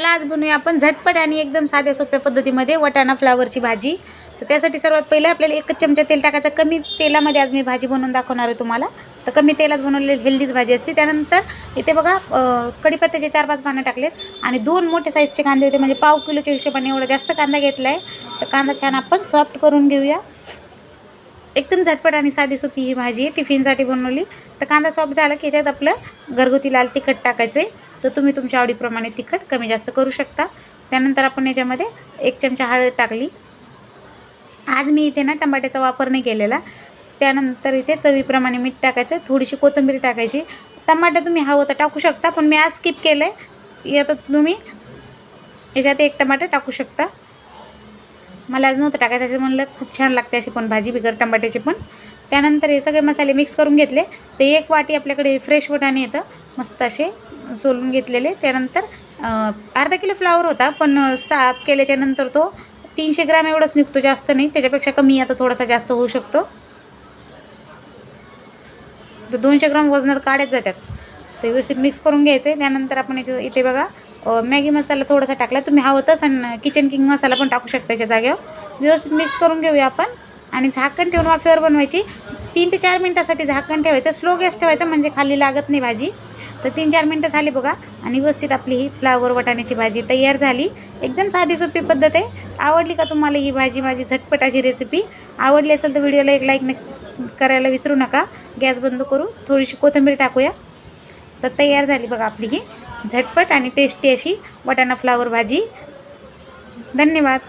चला आज बनवूया आपण झटपट आणि एकदम साध्या सोप्या पद्धतीमध्ये वाटाणा फ्लावरची भाजी। तर त्यासाठी सर्वात पहिले आपल्याला 1 चमचा तेल टाकायचं। कमी तेलामध्ये आज मी भाजी बनवून दाखवणार आहे तुम्हाला। तर कमी तेलात बनवलेली हेल्दीच भाजी असते। त्यानंतर इथे बघा कढीपत्त्याचे 4-5 पानं टाकलेत आणि 2 मोठे साईजचे कांदे होते, म्हणजे पाव किलोच्या हिशोबाने एवढा जास्त कांदा घेतला आहे। तर कांदा छान आपण सॉफ्ट करून घेऊया। एकदम झटपट आणि साधी सोपी ही भाजी आहे, टिफिनसाठी बनवली। तर कांदा सॉफ्ट झाला की याच्यात आपलं घरगुती लाल तिखट टाकायचं आहे। तर तुम्ही तुमच्या आवडीप्रमाणे तिखट कमी जास्त करू शकता। त्यानंतर आपण याच्यामध्ये 1 चमचा हळद टाकली। आज मी इथे ना टमाट्याचा वापर नाही केलेला। त्यानंतर इथे चवीप्रमाणे मीठ टाकायचं, थोडीशी कोथिंबीर टाकायची। टमाटर तुम्ही हवं तर टाकू शकता, पण मी आज स्किप केलं आहे। यात तुम्ही याच्यात 1 टमाटर टाकू शकता। मला आज नव्हतं टाकायचं, असं म्हणलं खूप छान लागते अशी पण भाजी बिगर टमाट्याची पण। त्यानंतर हे सगळे मसाले मिक्स करून घेतले। ते 1 वाटी आपल्याकडे फ्रेश वाटाणे येतं मस्त असे सोलून घेतलेले। त्यानंतर अर्धा किलो फ्लावर होता, पण साफ केल्याच्या नंतर तो 300 ग्रॅम एवढंच निघतो, जास्त नाही, त्याच्यापेक्षा कमी आता थोडासा जास्त होऊ शकतो। तर 200 ग्रॅम वजनात काढायच जातात। तर व्यवस्थित मिक्स करून घ्यायचं आहे। त्यानंतर आपण इथे बघा मॅगी मसाला थोडासा टाकला, तुम्ही हवं तर किचन किंग मसाला पण टाकू शकता याच्या जागेवर। व्यवस्थित मिक्स करून घेऊया आपण आणि झाकण ठेवून वाफेवर बनवायची। 3 ते 4 मिनिटासाठी झाकण ठेवायचं, स्लो गॅस ठेवायचा म्हणजे खाली लागत नाही भाजी। तर 3-4 मिनिटं झाली बघा आणि व्यवस्थित आपली ही फ्लावर वाटाण्याची भाजी तयार झाली। एकदम साधी सोपी पद्धत आहे। आवडली का तुम्हाला ही भाजी, माझी झटपट अशी रेसिपी? आवडली असेल तर व्हिडिओला एक लाईक करायला विसरू नका। गॅस बंद करू, थोडीशी कोथिंबीर टाकूया। तर तयार झाली बघा आपली ही झटपट आणि टेस्टी अशी वाटाणा फ्लावर भाजी। धन्यवाद।